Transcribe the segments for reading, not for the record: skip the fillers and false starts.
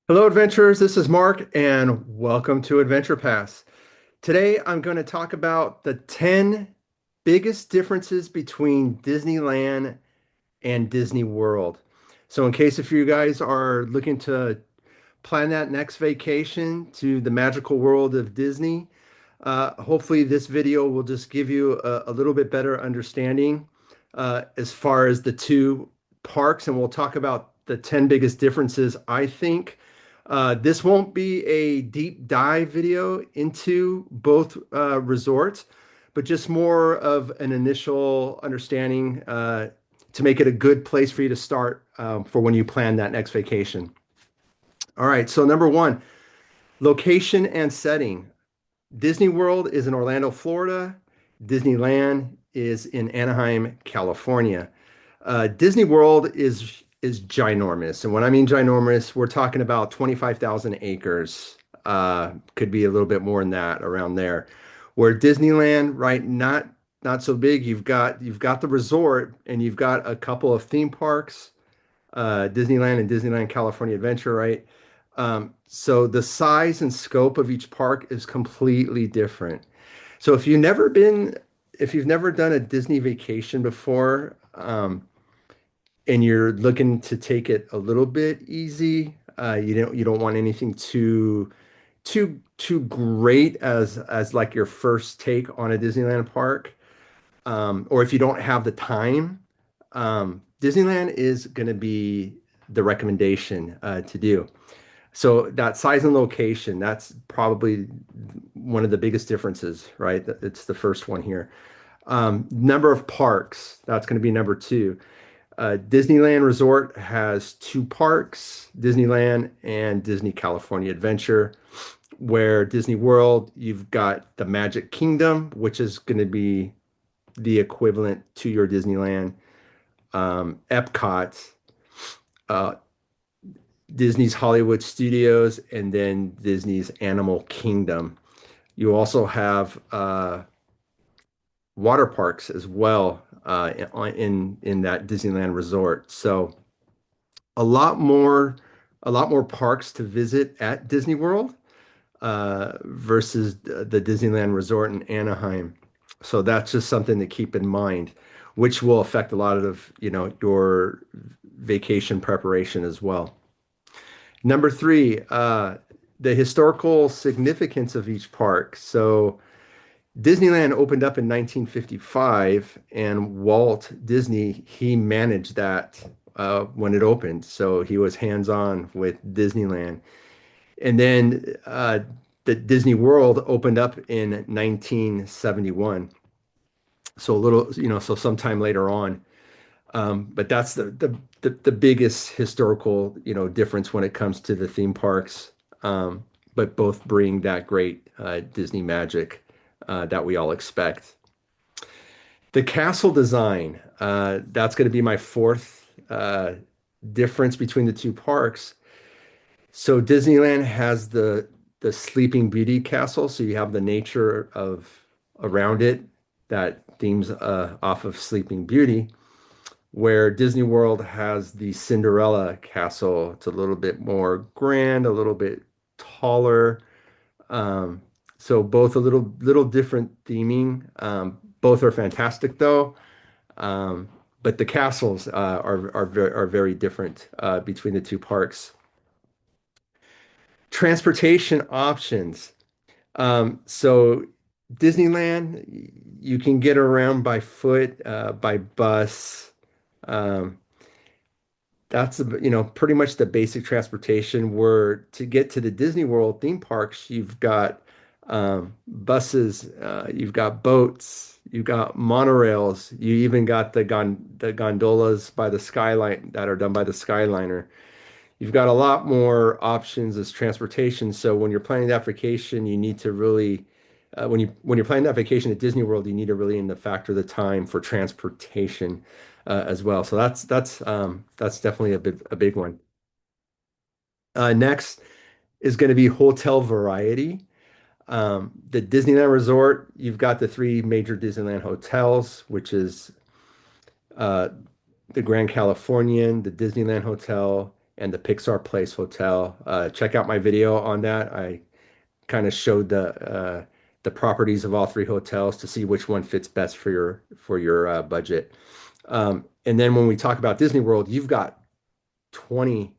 Hello, adventurers. This is Mark, and welcome to Adventure Pass. Today, I'm going to talk about the 10 biggest differences between Disneyland and Disney World. So, in case if you guys are looking to plan that next vacation to the magical world of Disney, hopefully this video will just give you a little bit better understanding as far as the two parks, and we'll talk about the 10 biggest differences. I think this won't be a deep dive video into both resorts, but just more of an initial understanding to make it a good place for you to start for when you plan that next vacation. All right, so number one, location and setting. Disney World is in Orlando, Florida. Disneyland is in Anaheim, California. Disney World is ginormous, and when I mean ginormous, we're talking about 25,000 acres. Could be a little bit more than that around there. Where Disneyland, right, not so big. You've got the resort, and you've got a couple of theme parks, Disneyland and Disneyland California Adventure, right? So the size and scope of each park is completely different. So if you've never done a Disney vacation before, and you're looking to take it a little bit easy, you don't want anything too great as like your first take on a Disneyland park, or if you don't have the time, Disneyland is going to be the recommendation to do. So that size and location, that's probably one of the biggest differences, right? It's the first one here. Number of parks, that's going to be number two. Disneyland Resort has two parks, Disneyland and Disney California Adventure, where Disney World, you've got the Magic Kingdom, which is going to be the equivalent to your Disneyland, Epcot, uh, Disney's Hollywood Studios, and then Disney's Animal Kingdom. You also have water parks as well in that Disneyland resort. So a lot more a lot more parks to visit at Disney World versus the Disneyland Resort in Anaheim. So that's just something to keep in mind, which will affect a lot of, your vacation preparation as well. Number three, the historical significance of each park. So Disneyland opened up in 1955, and Walt Disney, he managed that when it opened. So he was hands-on with Disneyland. And then the Disney World opened up in 1971. So a little, so sometime later on. But that's the biggest historical, difference when it comes to the theme parks. But both bring that great Disney magic that we all expect. The castle design, that's going to be my fourth difference between the two parks. So Disneyland has the Sleeping Beauty castle, so you have the nature of around it that themes off of Sleeping Beauty, where Disney World has the Cinderella castle. It's a little bit more grand, a little bit taller. Um, so both a little different theming. Both are fantastic though. But the castles are very different between the two parks. Transportation options. So Disneyland, you can get around by foot, by bus. Um, that's pretty much the basic transportation. Where to get to the Disney World theme parks, you've got buses, you've got boats, you've got monorails, you even got the gondolas by the skyline that are done by the Skyliner. You've got a lot more options as transportation. So when you're planning that vacation, you need to really when you're planning that vacation at Disney World, you need to really in the factor the time for transportation as well. So that's definitely a big one. Next is going to be hotel variety. The Disneyland Resort, you've got the three major Disneyland hotels, which is uh, the Grand Californian, the Disneyland Hotel, and the Pixar Place Hotel. Check out my video on that. I kind of showed the properties of all three hotels to see which one fits best for your budget. And then when we talk about Disney World, you've got 20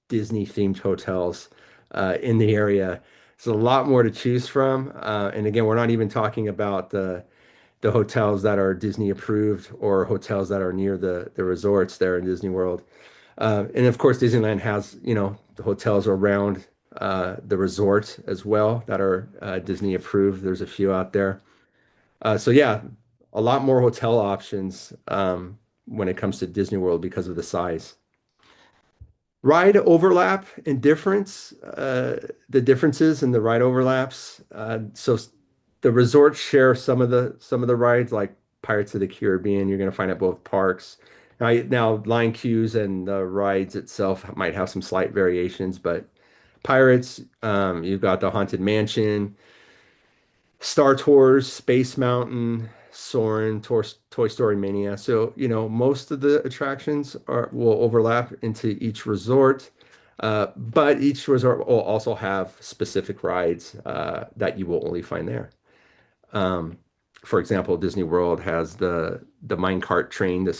Disney themed hotels in the area. There's a lot more to choose from. And again, we're not even talking about the hotels that are Disney approved or hotels that are near the resorts there in Disney World. And of course, Disneyland has, the hotels around the resort as well that are Disney approved. There's a few out there. So yeah, a lot more hotel options when it comes to Disney World because of the size. Ride overlap and difference, the differences in the ride overlaps. The resorts share some of the rides, like Pirates of the Caribbean. You're going to find at both parks. Now line queues and the rides itself might have some slight variations, but Pirates, you've got the Haunted Mansion, Star Tours, Space Mountain, Soarin', Toy Story Mania. So, most of the attractions will overlap into each resort, but each resort will also have specific rides that you will only find there. Um, for example, Disney World has the minecart train, the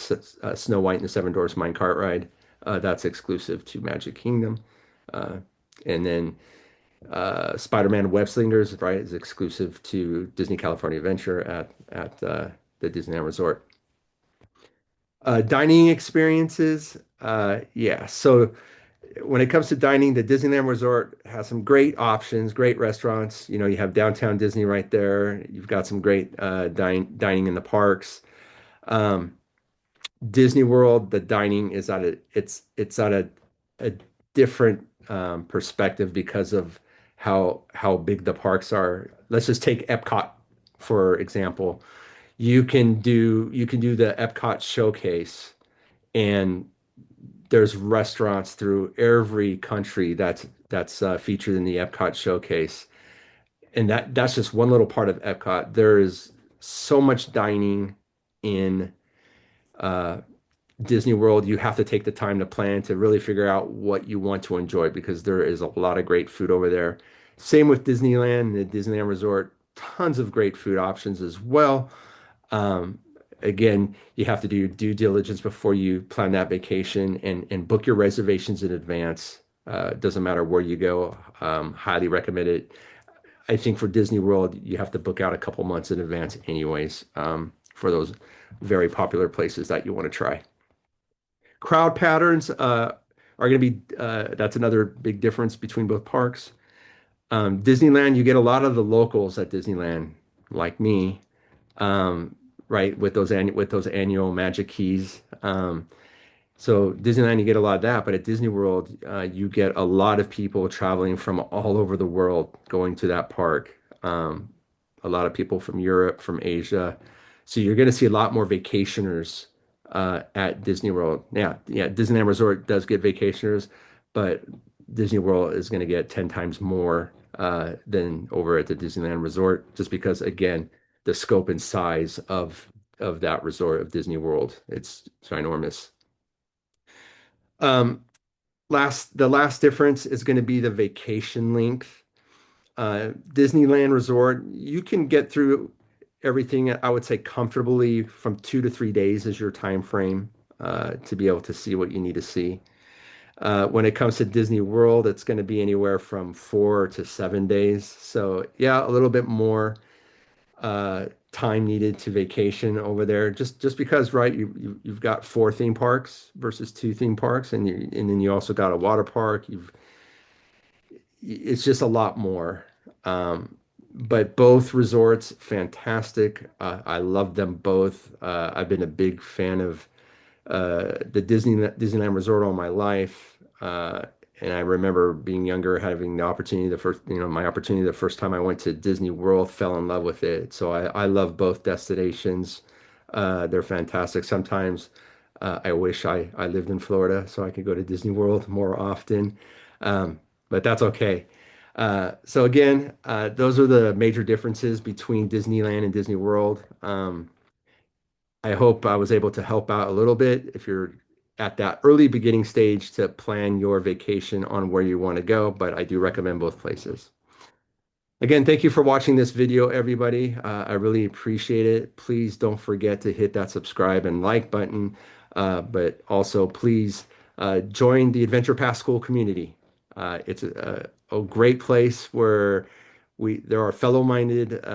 Snow White and the Seven Dwarfs minecart ride. That's exclusive to Magic Kingdom. Uh, and then Spider-Man Web Slingers, right, is exclusive to Disney California Adventure at the Disneyland Resort. Dining experiences, yeah. So when it comes to dining, the Disneyland Resort has some great options, great restaurants. You have downtown Disney right there. You've got some great dining in the parks. Um, Disney World, the dining is it's at a different perspective because of how big the parks are. Let's just take Epcot for example. You can do the Epcot showcase, and there's restaurants through every country that's featured in the Epcot showcase, and that's just one little part of Epcot. There is so much dining in uh, Disney World. You have to take the time to plan to really figure out what you want to enjoy because there is a lot of great food over there. Same with Disneyland, the Disneyland Resort, tons of great food options as well. Um, Again, you have to do your due diligence before you plan that vacation and book your reservations in advance. Doesn't matter where you go. Highly recommend it. I think for Disney World, you have to book out a couple months in advance anyways, for those very popular places that you want to try. Crowd patterns are going to be that's another big difference between both parks. Disneyland, you get a lot of the locals at Disneyland, like me, um, right, with those annual Magic Keys. So Disneyland, you get a lot of that, but at Disney World, you get a lot of people traveling from all over the world going to that park. A lot of people from Europe, from Asia. So you're going to see a lot more vacationers at Disney World. Yeah, Disneyland Resort does get vacationers, but Disney World is going to get 10 times more than over at the Disneyland Resort, just because, again, the scope and size of that resort of Disney World. It's ginormous. Um, the last difference is going to be the vacation length. Disneyland Resort, you can get through everything, I would say comfortably from 2 to 3 days is your time frame to be able to see what you need to see. When it comes to Disney World, it's going to be anywhere from 4 to 7 days. So yeah, a little bit more time needed to vacation over there. Just because, right, you've got four theme parks versus two theme parks, and then you also got a water park. It's just a lot more. But both resorts, fantastic. I love them both. I've been a big fan of the Disneyland Resort all my life. And I remember being younger, having the opportunity, my opportunity the first time I went to Disney World, fell in love with it. So I love both destinations. They're fantastic. Sometimes I wish I lived in Florida so I could go to Disney World more often. But that's okay. So again, those are the major differences between Disneyland and Disney World. I hope I was able to help out a little bit. If you're at that early beginning stage to plan your vacation on where you want to go, but I do recommend both places. Again, thank you for watching this video, everybody. I really appreciate it. Please don't forget to hit that subscribe and like button, but also please join the Adventure Pass School community. It's a great place where there are fellow-minded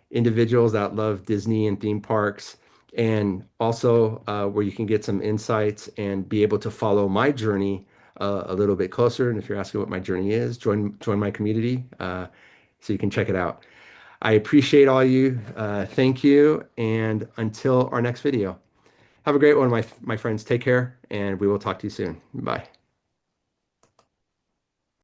individuals that love Disney and theme parks, and also where you can get some insights and be able to follow my journey a little bit closer. And if you're asking what my journey is, join my community. So you can check it out. I appreciate all you. Thank you. And until our next video, have a great one, my friends. Take care, and we will talk to you soon. Bye.